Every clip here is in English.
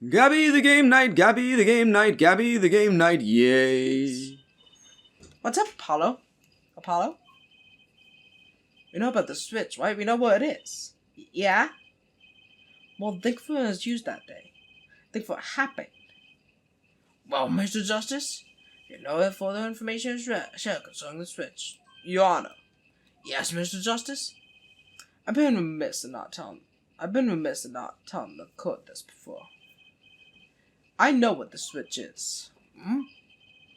Gabby the game night, Gabby the game night, Gabby the game night, yay. What's up, Apollo? Apollo? We know about the switch, right? We know what it is. Yeah? Well, think of what was used that day. Think of what happened. Well, Mr. Justice, you know if further information is shared concerning the switch. Your Honor. Yes, Mr. Justice? I've been remiss in not telling the court this before. I know what the switch is.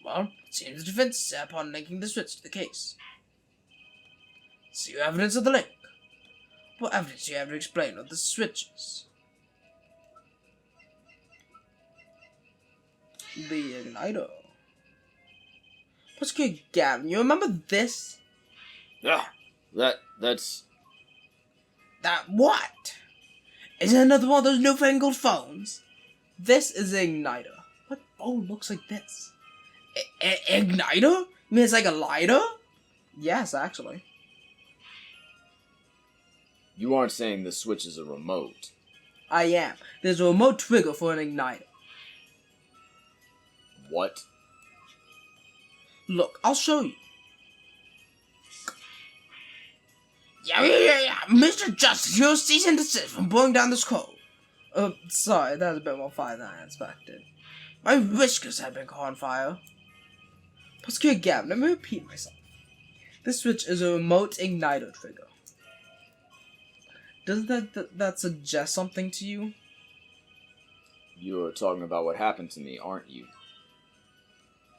Well, it seems the defense is set upon linking the switch to the case. See your evidence of the link. What evidence do you have to explain what the switch is? The igniter. Prosecutor Gavin, you remember this? Yeah, that's... That what? Is it another one of those newfangled phones? This is an igniter. What phone looks like this? Igniter? You mean it's like a lighter? Yes, actually. You aren't saying the switch is a remote. I am. There's a remote trigger for an igniter. What? Look, I'll show you. Yeah. Mr. Justice, you're cease and desist from blowing down this code. Sorry, that was a bit more fire than I expected. My whiskers have been caught on fire. Prosecutor Gavin, let me repeat myself. This switch is a remote igniter trigger. Doesn't that suggest something to you? You're talking about what happened to me, aren't you?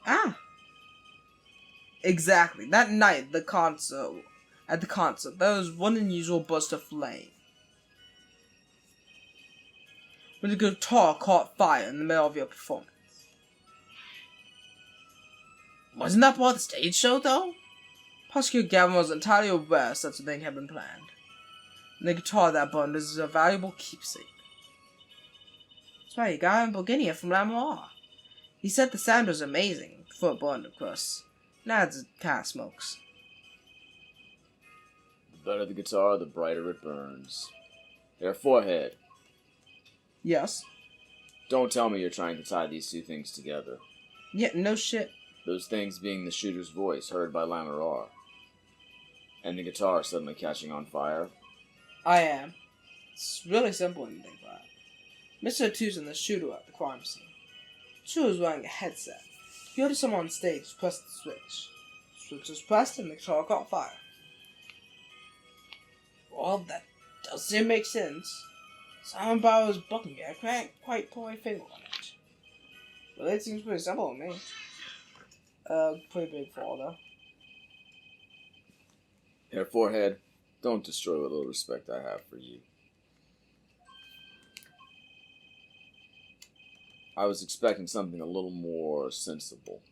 Ah. Exactly. That night at the concert, there was one unusual burst of flame. When the guitar caught fire in the middle of your performance. Wasn't that part of the stage show, though? Prosecutor Gavin was entirely aware such a thing had been planned. And the guitar that burned is a valuable keepsake. That's right, he got it in Bulgaria from Lamiroir. He said the sound was amazing before it burned, of course. Now it kind of smokes. The better the guitar, the brighter it burns. Their forehead. Yes. Don't tell me you're trying to tie these two things together. Yeah, no shit. Those things being the shooter's voice heard by Lamiroir. And the guitar suddenly catching on fire. I am. It's really simple when you think about it. Mr. Tucson, the shooter at the crime scene. The shooter was wearing a headset. He ordered someone on stage to press the switch. The switch was pressed and the guitar caught fire. Well, that does seem to make sense. Simon Bauer's bucking it. I can't quite pull my finger on it. Well, it seems pretty simple to me. Pretty big fall, though. Their forehead, don't destroy what little respect I have for you. I was expecting something a little more sensible.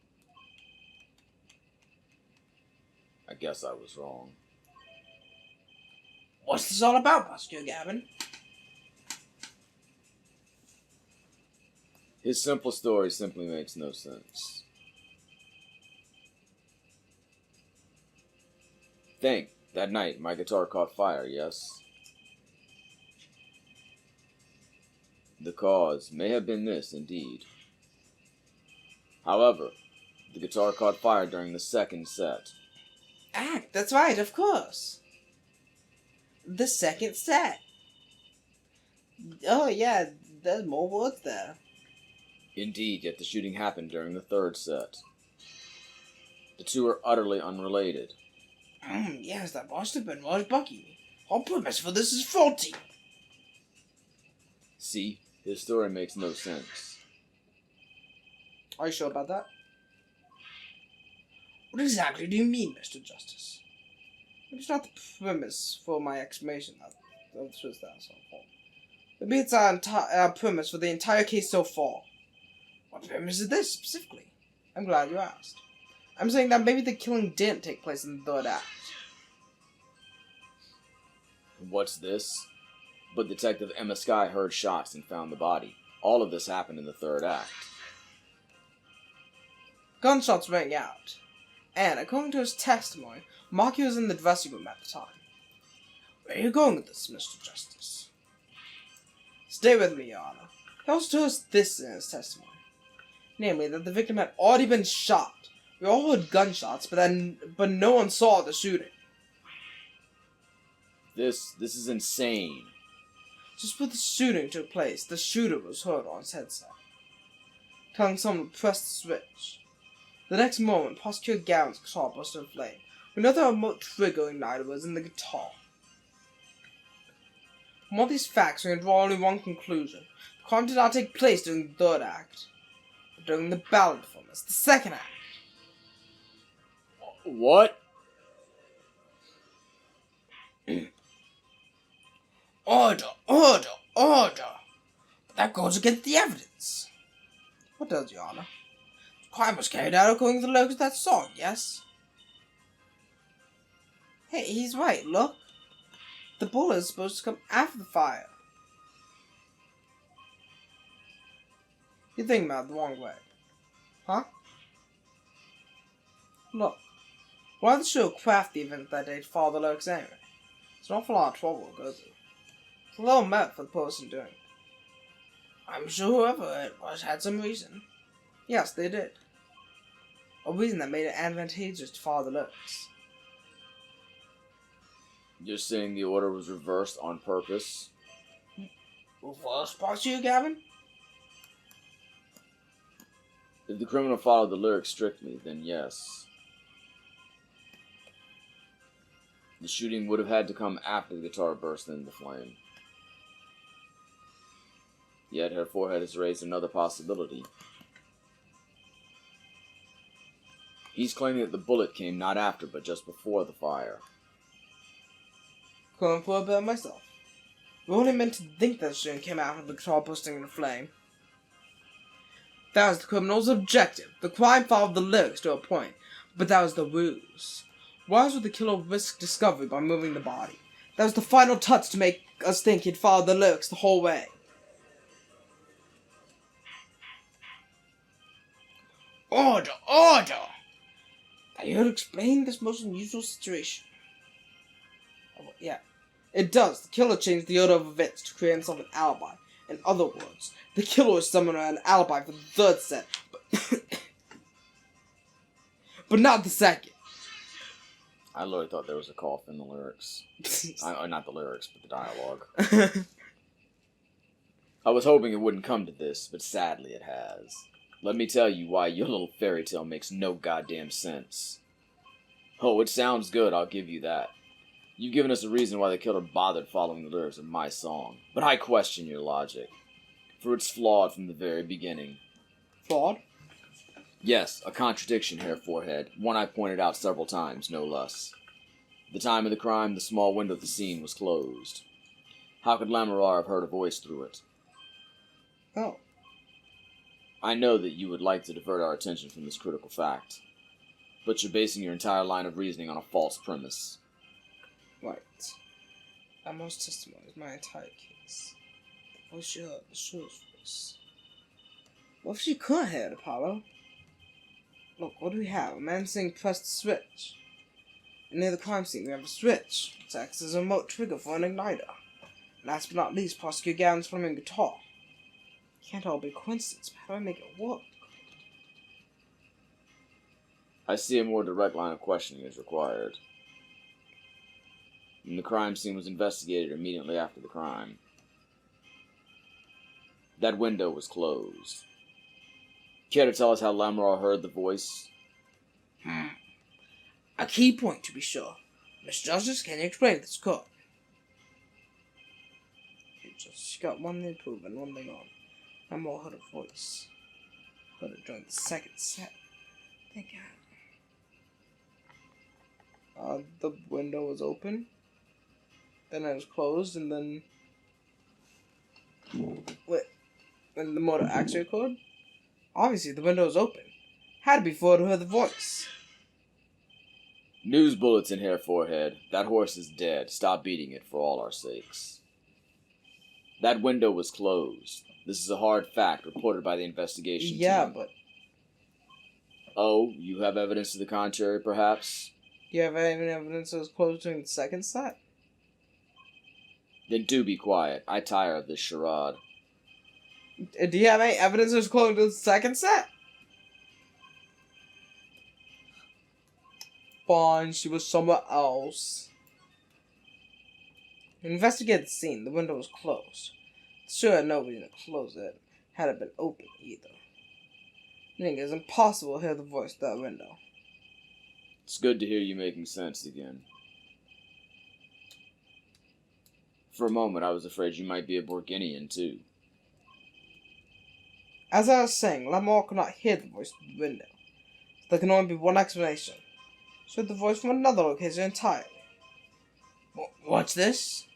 I guess I was wrong. What's this all about, Prosecutor Gavin? His simple story simply makes no sense. Think, that night my guitar caught fire, yes? The cause may have been this, indeed. However, the guitar caught fire during the second set. That's right, of course. The second set. Oh yeah, there's more words there. Indeed, yet the shooting happened during the third set. The two are utterly unrelated. Yes, that must have been Roy Bucky. Our premise for this is faulty. See, his story makes no sense. Are you sure about that? What exactly do you mean, Mr. Justice? It's not the premise for my explanation of the Swiss so far. Maybe it's our premise for the entire case so far. What premise is this, specifically? I'm glad you asked. I'm saying that maybe the killing didn't take place in the third act. What's this? But Detective Emma Skye heard shots and found the body. All of this happened in the third act. Gunshots rang out. And, according to his testimony, Marky was in the dressing room at the time. Where are you going with this, Mr. Justice? Stay with me, Your Honor. He also told us this in his testimony. Namely, that the victim had already been shot. We all heard gunshots, but no one saw the shooting. This is insane. Just before the shooting took place, the shooter was heard on his headset, telling someone to press the switch. The next moment, Prosecutor Gabby's guitar burst into flame. We know the remote trigger igniter was in the guitar. From all these facts, we can draw only one conclusion. The crime did not take place during the third act, but during the ballad performance, the second act. What? Order, order, order! But that goes against the evidence. What does, Your Honor? The crime was carried out according to the lyrics of that song, yes? Hey, he's right, look. The bullet is supposed to come after the fire. You're thinking about it the wrong way. Huh? Look. Why the show craft the event that day to follow the lyrics anyway? It's an awful lot of trouble to go through. It's a little meant for the person doing it. I'm sure whoever it was had some reason. Yes, they did. A reason that made it advantageous to follow the lyrics. You're saying the order was reversed on purpose? Reverse, Prosecutor Gavin? If the criminal followed the lyrics strictly, then yes. The shooting would have had to come after the guitar burst into flame. Yet her forehead has raised another possibility. He's claiming that the bullet came not after, but just before the fire. Couldn't put it better myself. We only meant to think that the shooting came after the guitar bursting into flame. That was the criminal's objective. The crime followed the lyrics to a point, but that was the ruse. Why would the killer risk discovery by moving the body? That was the final touch to make us think he'd followed the lyrics the whole way. Order! Order! Are you here to explain this most unusual situation? Oh, yeah. It does. The killer changed the order of events to create himself an alibi. In other words, the killer is summoned an alibi for the third set, but not the second. I literally thought there was a cough in the lyrics. Not the lyrics, but the dialogue. I was hoping it wouldn't come to this, but sadly it has. Let me tell you why your little fairy tale makes no goddamn sense. Oh, it sounds good, I'll give you that. You've given us a reason why the killer bothered following the lyrics of my song, but I question your logic, for it's flawed from the very beginning. Flawed? Yes, a contradiction, Hair Forehead, one I pointed out several times, no less. At the time of the crime, the small window of the scene was closed. How could Lamiroir have heard a voice through it? Oh. I know that you would like to divert our attention from this critical fact, but you're basing your entire line of reasoning on a false premise. Right. Ammo's testimony is my entire case. The voice you heard, the show's voice. What if she couldn't hear it, Apollo? Look, what do we have? A man saying press the switch. And near the crime scene we have a switch, which acts as a remote trigger for an igniter. And last but not least, Prosecutor Gavin's flaming guitar. It can't all be coincidence, but how do I make it work? I see a more direct line of questioning is required. And the crime scene was investigated immediately after the crime. That window was closed. Care to tell us how Lamiroir heard the voice? A key point, to be sure. Mr. Justice, can you explain this court? You just got one thing to prove and one thing on. Lamiroir heard a voice. Heard it during the second set. Thank God. The window was open. Then it was closed, and then... Wait. When the motor actually occurred? Obviously, the window was open. Had to be for her to hear the voice. News bulletin, Hair Forehead. That horse is dead. Stop beating it for all our sakes. That window was closed. This is a hard fact reported by the investigation team. But... Oh, you have evidence to the contrary, perhaps? Do you have any evidence it was closed during the second set? Then do be quiet. I tire of this charade. Do you have any evidence of closing to the second set? Fine, she was somewhere else. We investigated the scene. The window was closed. Sure, nobody to close it. Had it been open either. I think it's impossible to hear the voice through that window. It's good to hear you making sense again. For a moment, I was afraid you might be a Borginian, too. As I was saying, Lamiroir could not hear the voice through the window. So there can only be one explanation. She heard the voice from another location entirely. What's this?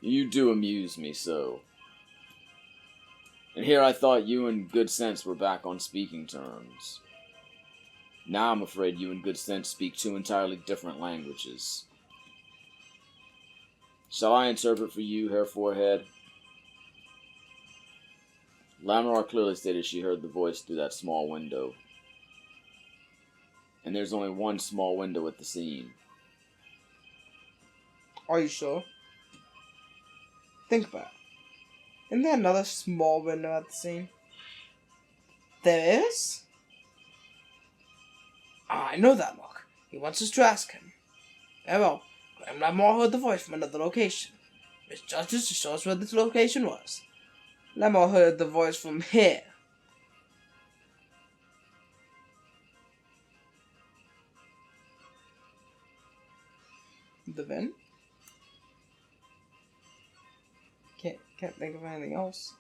You do amuse me so. And here I thought you and Good Sense were back on speaking terms. Now I'm afraid you and Good Sense speak two entirely different languages. Shall I interpret for you, Herr Forehead? Lamiroir clearly stated she heard the voice through that small window. And there's only one small window at the scene. Are you sure? Think about it. Isn't there another small window at the scene? There is? I know that look. He wants us to ask him. Very well. Graham Lamiroir heard the voice from another location. Miss Justice to show us where this location was. Lamiroir heard the voice from here. The vent? Can't think of anything else.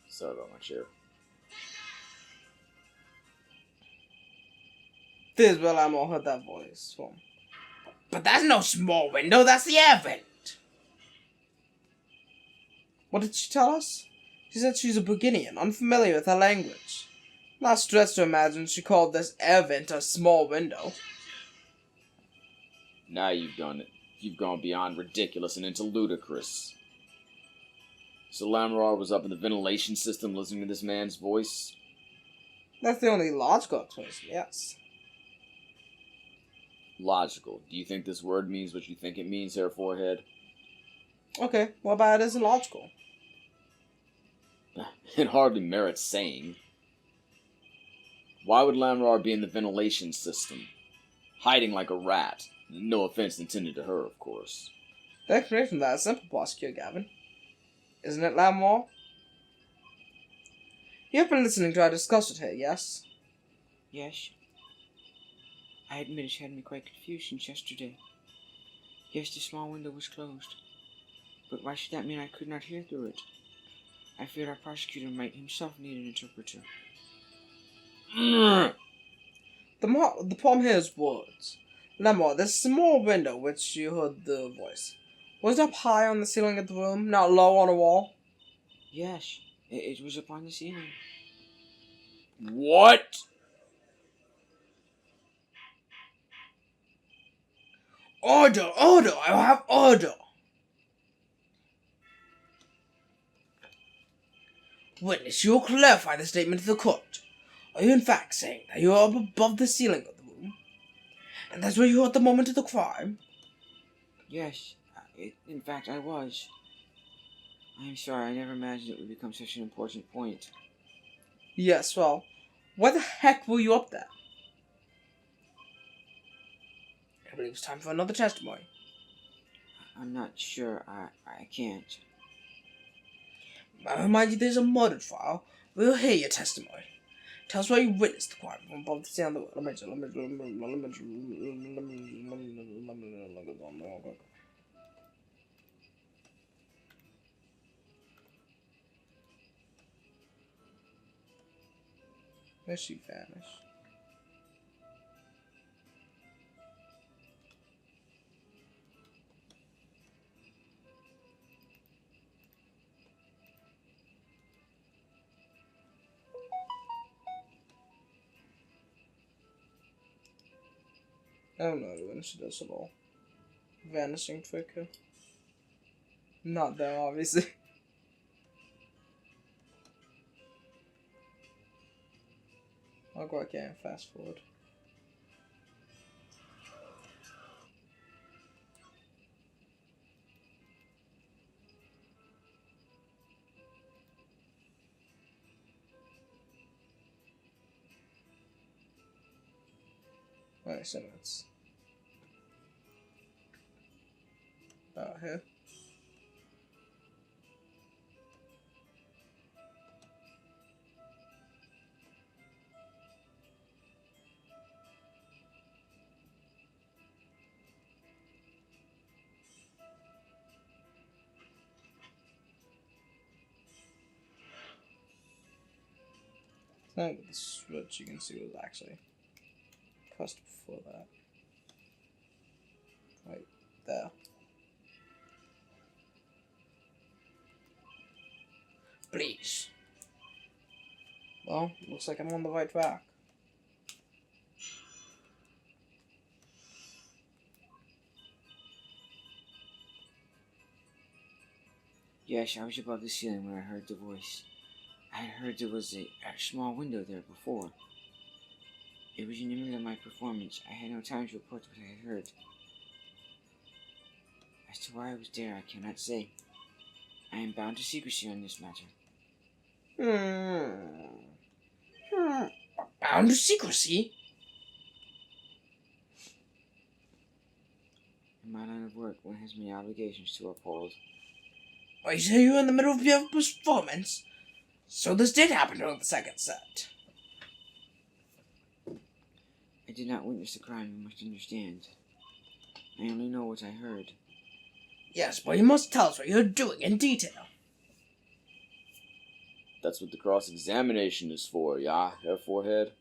Sorry about my chair. This is where Lamiroir heard that voice from. But that's no small window, that's the air vent. What did she tell us? She said she's a Borginian, unfamiliar with her language. Not stretched to imagine she called this air vent a small window. Now you've done it. You've gone beyond ridiculous and into ludicrous. So Lamiroir was up in the ventilation system listening to this man's voice? That's the only logical explanation, yes. Logical. Do you think this word means what you think it means, Herr Forehead? Okay, what about it isn't logical? It hardly merits saying. Why would Lamiroir be in the ventilation system? Hiding like a rat. No offense intended to her, of course. The explanation for that is simple, Prosecutor Gavin. Isn't it, Lamiroir? You've been listening to our discussion here, yes? Yes. I admit it had me quite confused since yesterday. Yes, the small window was closed. But why should that mean I could not hear through it? I feared our prosecutor might himself need an interpreter. The problem here is words. Lamiroir, this small window which you heard the voice, was it up high on the ceiling of the room, not low on a wall? Yes, it was upon the ceiling. What? Order! Order! I will have order! Witness, you will clarify the statement to the court. Are you in fact saying that you are up above the ceiling of the room? And that's where you were at the moment of the crime? Yes, in fact I was. I am sorry, I never imagined it would become such an important point. Yes, well, why the heck were you up there? I believe it's time for another testimony. I'm not sure, I can't. I remind you there's a murder trial. We'll hear your testimony. Tell us why you witnessed the crime from above the ceiling of the Where's she vanished? I don't know when she does at all. Vanishing trick. Not there, obviously. I'll go again, fast forward. I assume it's here. I think the switch you can see was actually pressed before that. Right there. Please. Well, looks like I'm on the right track. Yes, I was above the ceiling when I heard the voice. I had heard there was a small window there before. It was in the middle of my performance. I had no time to report what I had heard. As to why I was there, I cannot say. I am bound to secrecy on this matter. Bound to secrecy? In my line of work, one has many obligations to uphold. Why, say you were in the middle of your performance? So this did happen during the second set. I did not witness the crime, you must understand. I only know what I heard. Yes, but you must tell us what you're doing in detail. That's what the cross-examination is for, yeah, Herr Forehead?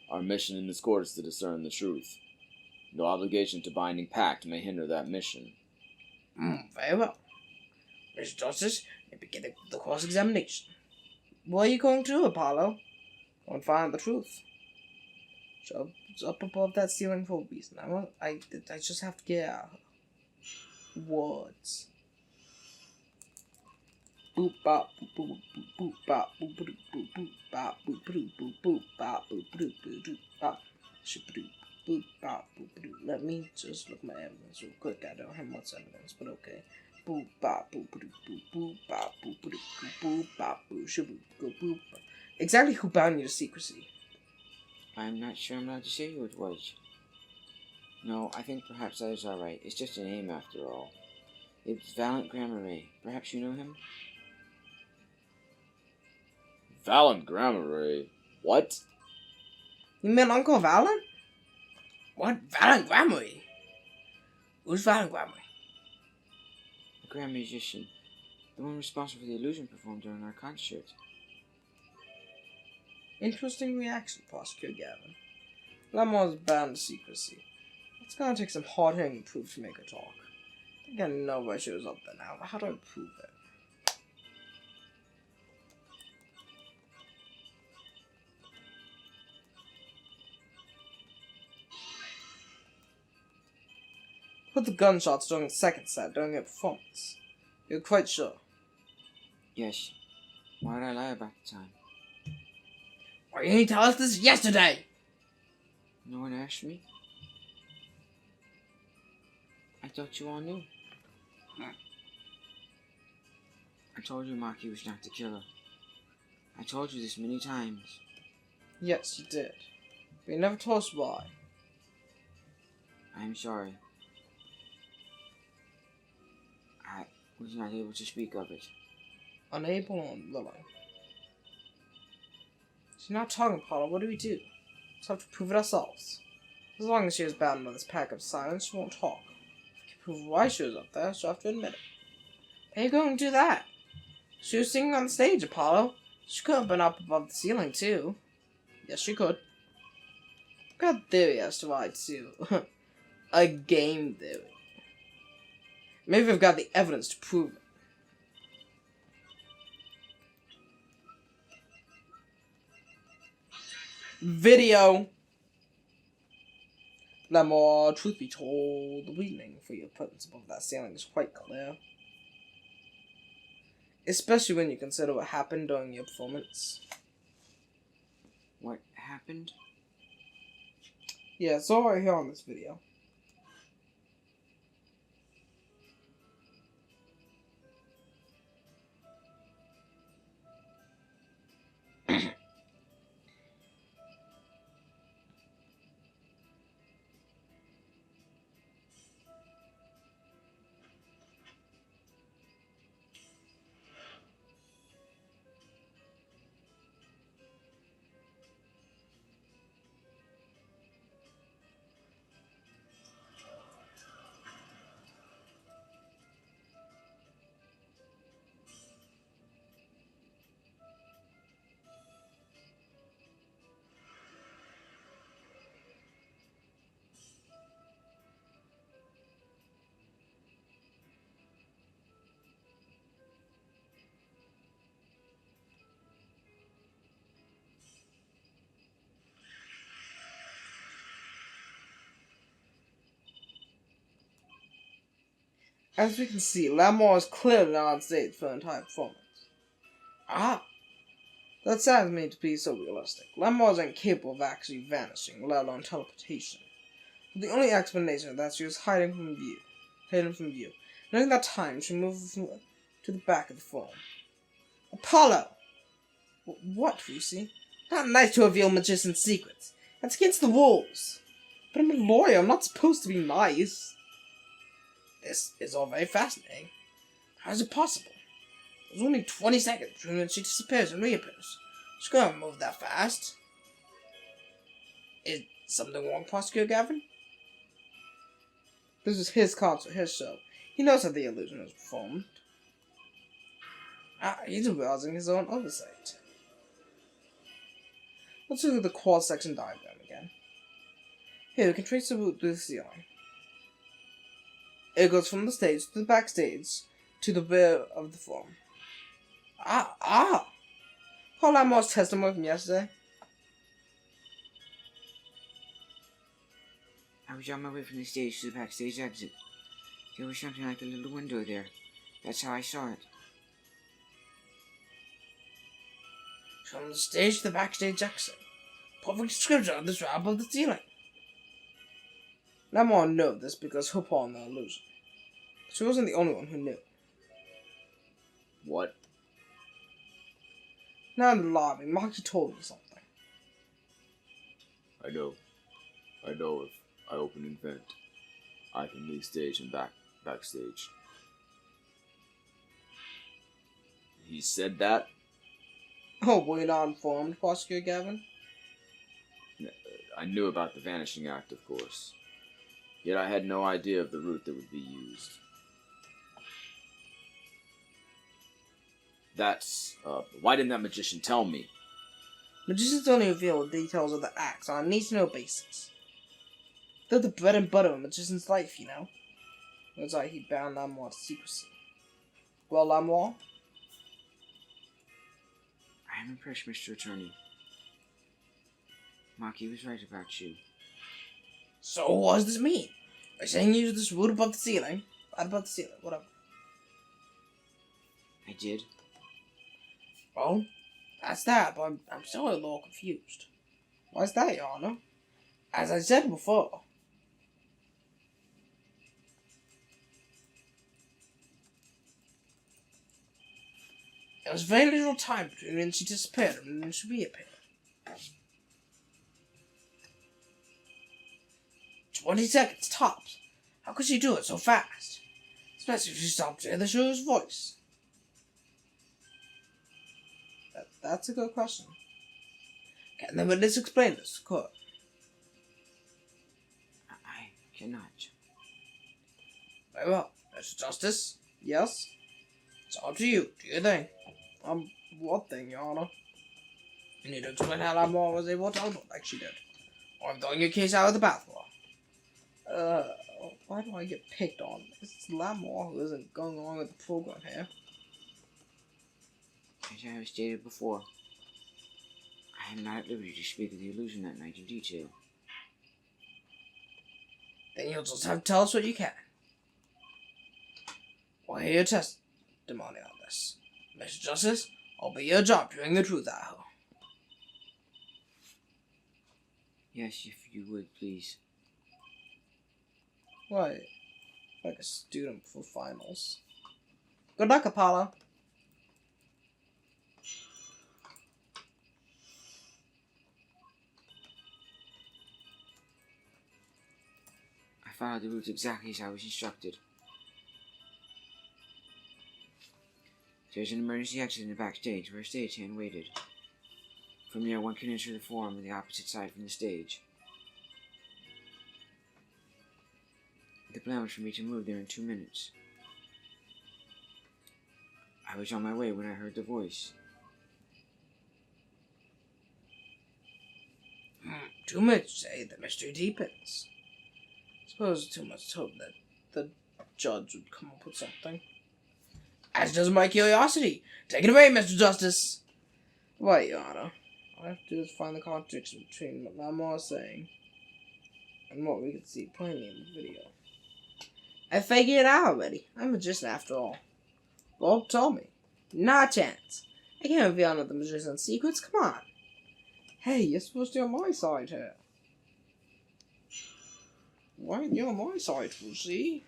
Our mission in this court is to discern the truth. No obligation to binding pact may hinder that mission. Very well. Mr. Justice, you begin the cross-examination. What are you going to do, Apollo? Go and find the truth. It's up above that ceiling for a reason. I just have to get out words. Boop bop boop boop boop bop boop boop boop boop bop boop boop boop boop bop boop boop boop boop bop boop boop bop boop boop. Let me just look at my evidence real quick. I don't have much evidence, but okay. Boop bop boop boop boop boop bop boop boop boop boop bop boop boop boop boop. Exactly who bound you to secrecy? I'm not sure I'm allowed to say who it was. No, I think perhaps that is alright. It's just a name after all. It's Valant Lamiroir. Perhaps you know him? Valant Lamiroir? What? You mean Uncle Valant? What? Valant Lamiroir? Who's Valant Lamiroir? The Grand Magician. The one responsible for the illusion performed during our concert. Interesting reaction, Prosecutor Gavin. Lamore's bound to secrecy. It's gonna take some hard-hitting proof to make her talk. I think I know why she was up there now, but how do I prove it? Put the gunshots during the second set during your performance. You're quite sure? Yes. Why would I lie about the time? Why didn't you tell us this yesterday? No one asked me? I thought you all knew. I told you Maki was not the killer. I told you this many times. Yes, you did. But you never told us why. I'm sorry. I was not able to speak of it. Unable or unwilling. So you're not talking, Apollo. What do we do? Just have to prove it ourselves. As long as she is bound by this pack of silence, she won't talk. If you can prove why she was up there, she'll have to admit it. How are you going to do that? She was singing on the stage, Apollo. She could have been up above the ceiling, too. Yes, she could. I've got a theory as to why, too. A game theory. Maybe we've got the evidence to prove it. Video. Lamar, truth be told, the reasoning for your presence above that ceiling is quite clear. Especially when you consider what happened during your performance. What happened? Yeah, it's all right here on this video. As we can see, Lamiroir is clearly not on stage for the entire performance. Ah! That sounds me to be so realistic. Lamiroir is incapable of actually vanishing, let alone teleportation. But the only explanation is that she was hidden from view. During that time, she moved to the back of the form. Apollo! What, Lucy? Not nice to reveal magician's secrets. That's against the rules. But I'm a lawyer, I'm not supposed to be nice. This is all very fascinating. How is it possible? There's only 20 seconds between when she disappears and reappears. She can't move that fast. Is something wrong, Prosecutor Gavin? This is his concert, his show. He knows how the illusion is performed. He's arousing his own oversight. Let's look at the cross-section diagram again. Here, we can trace the route through the ceiling. It goes from the stage to the backstage to the rear of the form. Call Lamiroir's testimony from yesterday. I was on my way from the stage to the backstage exit. There was something like a little window there. That's how I saw it. From the stage to the backstage exit. Perfect description of this route above the ceiling. Lamiroir knew this because her paw in the illusion. She wasn't the only one who knew. What? Now in the lobby, Moxie told me something. I know if I open and vent, I can leave stage and backstage. He said that? Oh, were you not informed, Prosecutor Gavin? I knew about the Vanishing Act, of course. Yet I had no idea of the route that would be used. Why didn't that magician tell me? Magicians only reveal the details of the acts on a need-to-know basis. They're the bread and butter of a magician's life, you know. That's why he bound Lamiroir to secrecy. Well, Lamiroir? I am impressed, Mr. Attorney. Maki was right about you. So what does this mean? Are you saying you used this route above the ceiling? Right above the ceiling, whatever. I did. Well, that's that, but I'm still a little confused. Why's that, Your Honor? As I said before. There was very little time between when she disappeared and when she reappeared. 20 seconds tops. How could she do it so fast? Especially if she stopped to hear the show's voice. That's a good question. Can the witness explain this to court? I cannot. Very well. Mr. Justice? Yes? It's up to you. Do you think? What thing, Your Honor? You need to explain how Lamiroir was able to elbow like she did. Or I'm throwing your case out of the bathwater. Why do I get picked on? It's Lamiroir who isn't going along with the program here. As I have stated before, I am not at liberty to speak of the illusion that night in detail. Then you'll just have to tell us what you can. We'll hear your testimony on this. Mr. Justice, I'll be your job to bring the truth out. Yes, if you would, please. Why? Like a student for finals. Good luck, Apollo. I followed the route exactly as I was instructed. There's an emergency exit in the backstage where a stagehand waited. From there, one can enter the forum on the opposite side from the stage. The plan was for me to move there in 2 minutes. I was on my way when I heard the voice. 2 minutes, say, the mystery deepens. Suppose it's too much to hope that the judge would come up with something. As does my curiosity. Take it away, Mr. Justice. Right, Your Honor. All I have to do is find the contradiction between what Lamiroir is saying and what we can see plainly in the video. I figured it out already. I'm a magician after all. Bob told me. Not a chance. I can't reveal none of the magician's secrets. Come on. Hey, you're supposed to be on my side here. Why aren't you on my side, Lucy?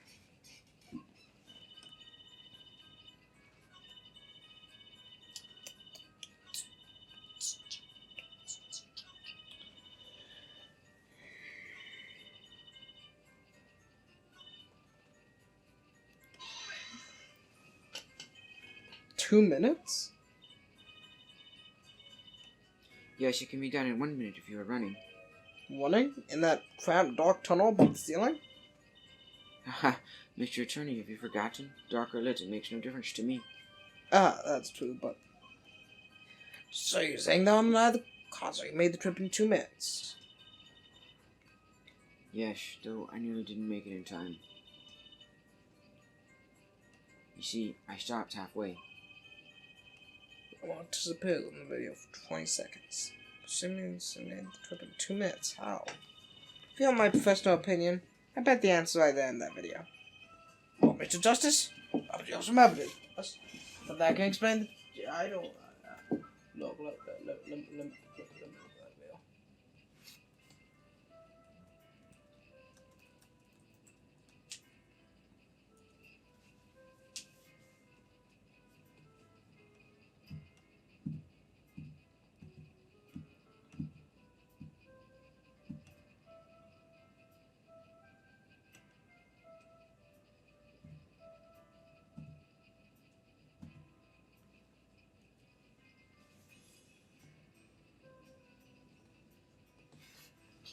Two minutes? Yes, it can be done in 1 minute if you are running. Running? In that cramped dark tunnel above the ceiling? Haha, Mr. Attorney, have you forgotten? Dark or lit, it makes no difference to me. Ah, that's true, but... So you're saying that I'm not the cause you made the trip in 2 minutes? Yes, though I nearly didn't make it in time. You see, I stopped halfway. I want to disappear in the video for 20 seconds. Assuming you made the trip in 2 minutes, how? If you want my professional opinion, I bet the answer right there in that video. Want me to justice? I'll do some evidence. But that can explain the... I don't... Look, let me that video.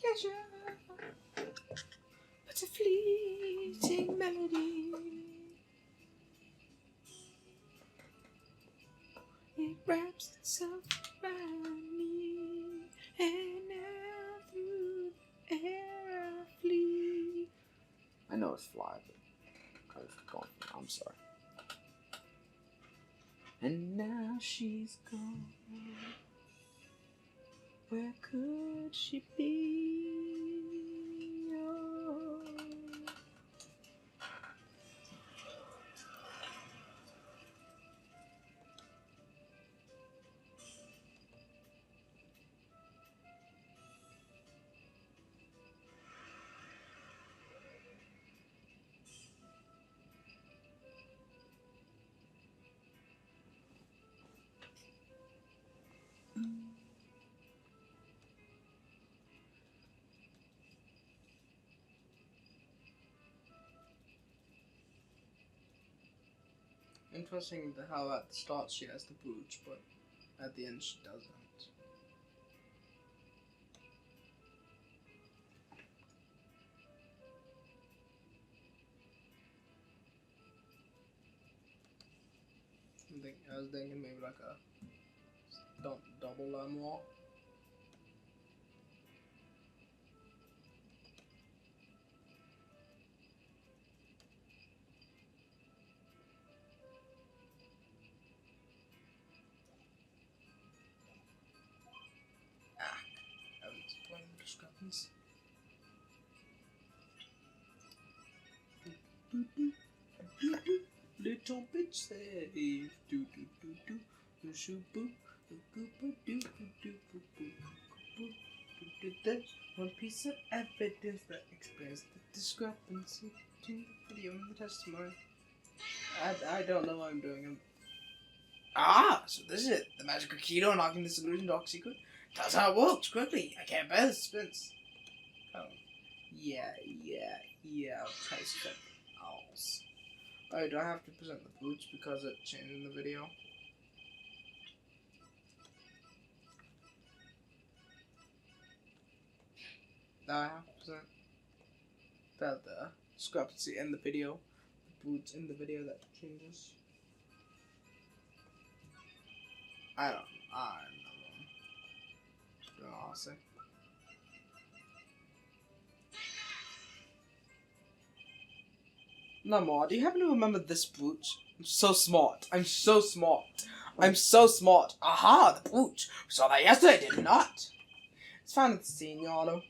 Pleasure, but a fleeting melody. It wraps itself around me, and now through the air I flee. I know it's fly, but I'm sorry. And now she's gone. Where could she be? Oh. Interesting how at the start she has the brooch, but at the end she doesn't. I was thinking maybe like a double Lamiroir. I was explaining the discrepancy. Little bit safe. Do do do do. Do shoo boo. Do do do do do do do. There's one piece of evidence that explains the discrepancy between the video and the testimony. I don't know what I'm doing. Ah, so this is it. The magical key to unlocking this illusion dark secret. That's how it works. Quickly, I can't bear the suspense. Oh, yeah. I'll try something else. Oh, do I have to present the boots because it changed in the video? Do I have to present the discrepancy in the video? The boots in the video that changes? I don't know. I'll say. Lamar, do you happen to remember this brooch? I'm so smart. Aha, the brooch. We saw that yesterday, did we not? It's found at the scene, Yarno.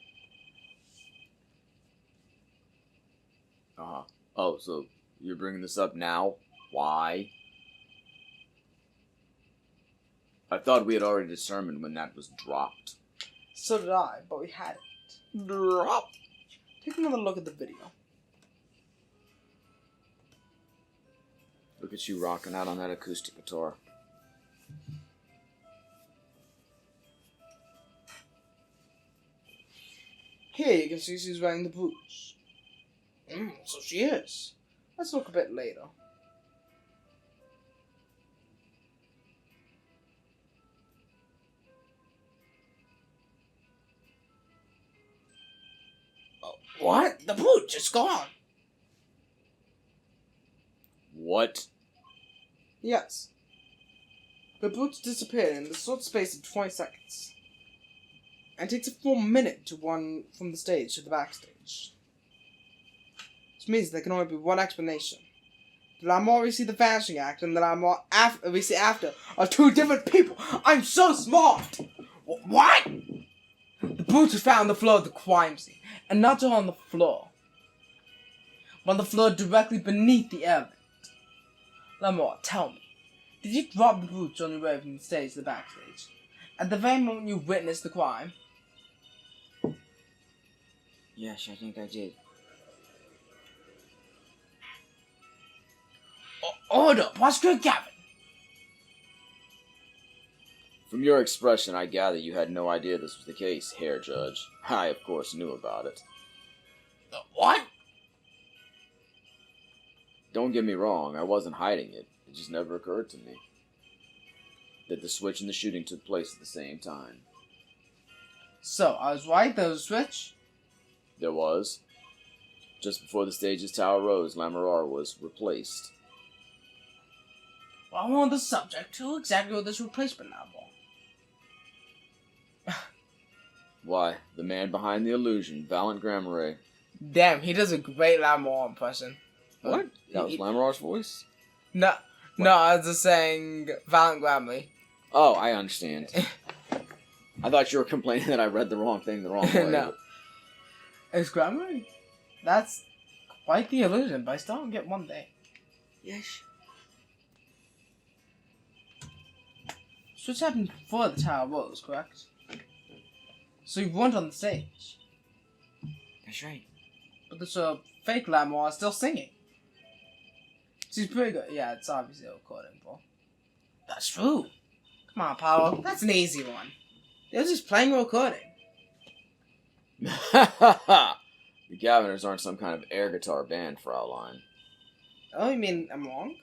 Oh, so you're bringing this up now? Why? I thought we had already determined when that was dropped. So did I, but we had it. Drop. Take another look at the video. Look at you rocking out on that acoustic guitar. Here you can see she's wearing the boots. So she is. Let's look a bit later. Oh, what? The boots is gone. What? Yes. The boots disappeared in the short space of 20 seconds. And it takes a full minute to run from the stage to the backstage. Which means there can only be one explanation. The Lamiroir we see the vanishing act and the Lamiroir we see after are two different people. I'm so smart! What? The boots were found on the floor of the crime scene. And not on the floor. But on the floor directly beneath the evidence. Lamiroir, tell me. Did you drop the boots on your way from the stage to the backstage? At the very moment you witnessed the crime? Yes, I think I did. Order! Prosecutor Gabby! From your expression, I gather you had no idea this was the case, Hair Judge. I, of course, knew about it. What? Don't get me wrong, I wasn't hiding it. It just never occurred to me that the switch and the shooting took place at the same time. So, I was right, there was a switch? There was. Just before the stage's tower rose, Lamiroir was replaced. Well, I'm on the subject. Who exactly was this replacement now, Why, the man behind the illusion, Valant Grammar. Damn, he does a great Lamiroir impression. What? That was Lamiroir's voice? No, I was just saying Valant Grammar. Oh, I understand. I thought you were complaining that I read the wrong thing the wrong way. No. It's Grammar? That's quite the illusion, but I still don't get one thing. Yes. Switch happened before the tower rose, correct? So you weren't on the stage. That's right. But there's a fake Lamiroir still singing. She's pretty good. Yeah, it's obviously a recording, bro. That's true. Come on, Paolo. That's an easy one. They were just playing a recording. The Gaviners aren't some kind of air guitar band, Fraulein. Oh, you mean I'm wrong?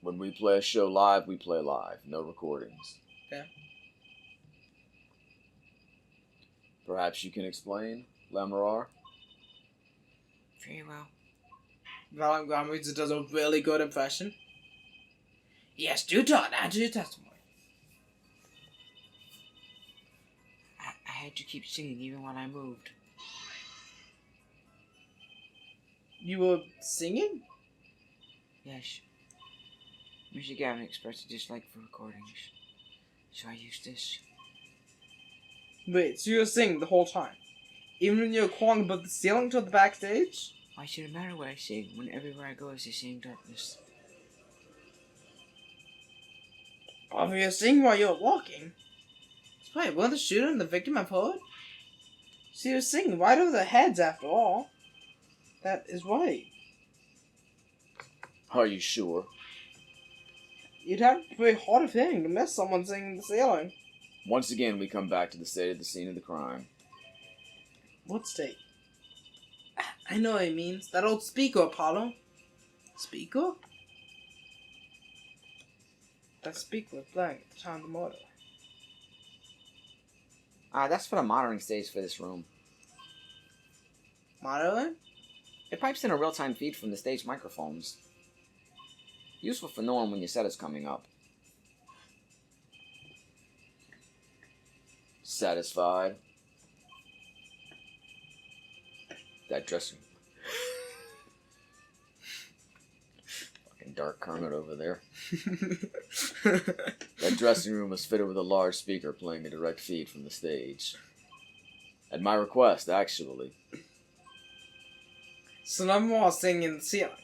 When we play a show live, we play live. No recordings. Yeah. Perhaps you can explain, Lamiroir? Very well. Valant Grammar does a really good impression. Yes, do talk. Add to your testimony. I had to keep singing even when I moved. You were singing? Yes. Mr. Gavin expressed a dislike for recordings, so I used this. Wait, so you were singing the whole time? Even when you were crawling above the ceiling to the backstage? Why should it matter what I sing when everywhere I go is the same darkness? Oh, if you were singing while you were walking. Wait, were the shooter and the victim have heard? So you were singing right over their heads after all. That is right. Are you sure? You'd have to be hard of hearing to miss someone singing the ceiling. Once again, we come back to the state of the scene of the crime. What state? I know what he means. That old speaker, Apollo. Speaker? That speaker was playing at the time of the murder. That's for the monitoring stage for this room. Monitoring? It pipes in a real-time feed from the stage microphones. Useful for knowing when your set is coming up. Satisfied? That dressing... Fucking dark Kermit over there. That dressing room was fitted with a large speaker playing a direct feed from the stage. At my request, actually. So Lamiroir singing in the ceiling.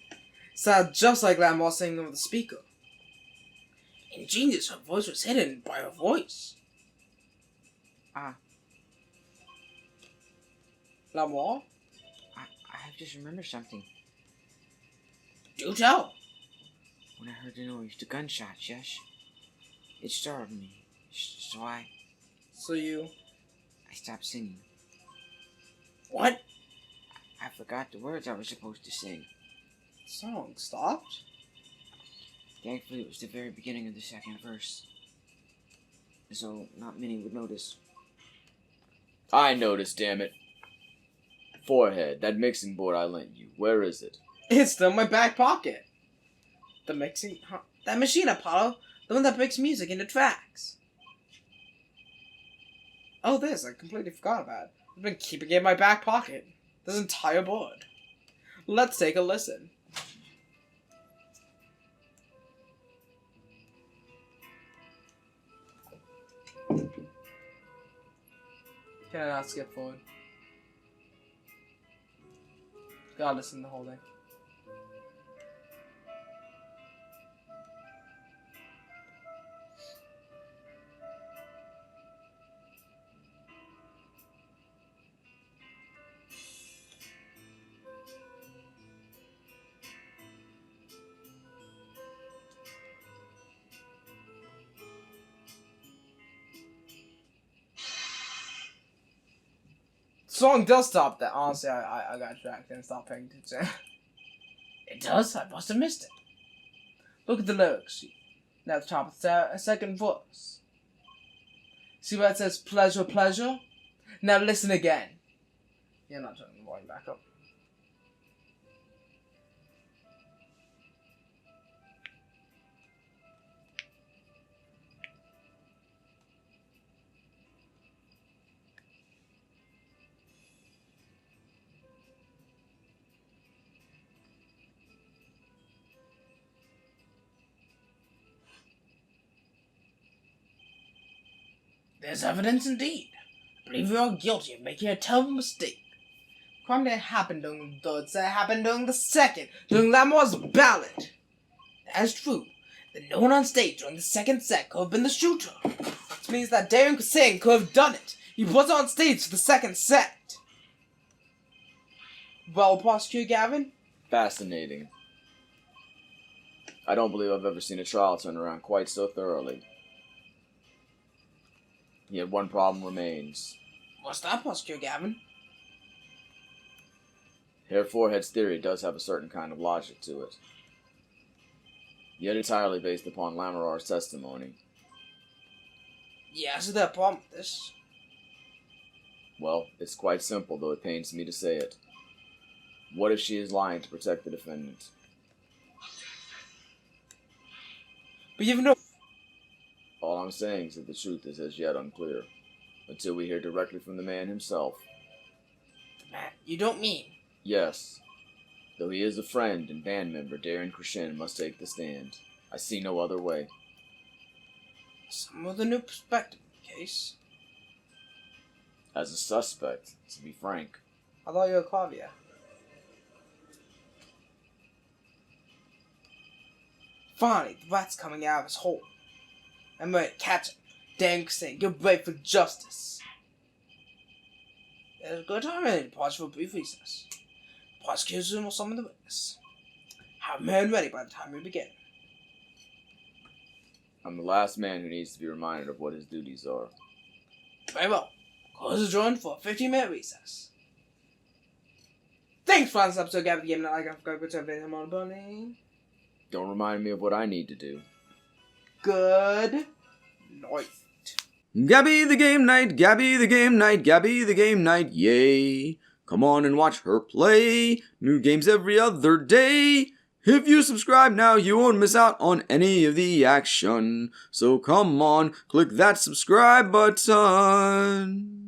Sounded just like Lamiroir singing over the speaker. Ingenious, her voice was hidden by her voice. Lamiroir? I have just remembered something. Do tell. When I heard the noise, the gunshots, yes? It startled me. So I stopped singing. What? I forgot the words I was supposed to sing. The song stopped? Thankfully, it was the very beginning of the second verse. So, not many would notice. I noticed, damn it. Forehead, that mixing board I lent you, where is it? It's still in my back pocket. The mixing... Huh? That machine, Apollo. The one that makes music into tracks. Oh, this. I completely forgot about it. I've been keeping it in my back pocket. This entire board. Let's take a listen. Can I not skip forward? Gotta listen to the whole thing. Song does stop that. Honestly, I got distracted and stopped paying attention. It does? I must have missed it. Look at the lyrics. Now at the top of the second verse. See where it says pleasure, pleasure? Now listen again. You're not turning the volume back up. There's evidence indeed. I believe you are guilty of making a terrible mistake. The crime didn't happen during the third set, it happened during the second, during Lamiroir's ballad. That is true. The no one on stage during the second set could have been the shooter. Which means that Darren Singh could have done it. He was on stage for the second set. Well, Prosecutor Gavin? Fascinating. I don't believe I've ever seen a trial turn around quite so thoroughly. Yet one problem remains. What's that, Prosecutor Gavin? Herr Forehead's theory does have a certain kind of logic to it. Yet entirely based upon Lamiroir's testimony. Yeah, so that problem with this. Well, it's quite simple, though it pains me to say it. What if she is lying to protect the defendant? But you've no... All I'm saying is that the truth is as yet unclear, until we hear directly from the man himself. The man? You don't mean? Yes. Though he is a friend and band member, Darren Crescent must take the stand. I see no other way. Some with a new perspective in the case. As a suspect, to be frank. I thought you were Claudia. Finally, the rat's coming out of his hole. I'm ready to catch him. Darren Singh, you're ready for justice. There's a good time ready to pause for a brief recess. The prosecutors will summon the witness. Have men ready by the time we begin. I'm the last man who needs to be reminded of what his duties are. Very well. Close the joint for a 15-minute recess. Thanks for this episode, Gabby. Game, not like I forgot to put him on bunny. Don't remind me of what I need to do. Good night. Gabby the game night, Gabby the game night, Gabby the game night, yay. Come on and watch her play. New games every other day. If you subscribe now, you won't miss out on any of the action. So come on, click that subscribe button.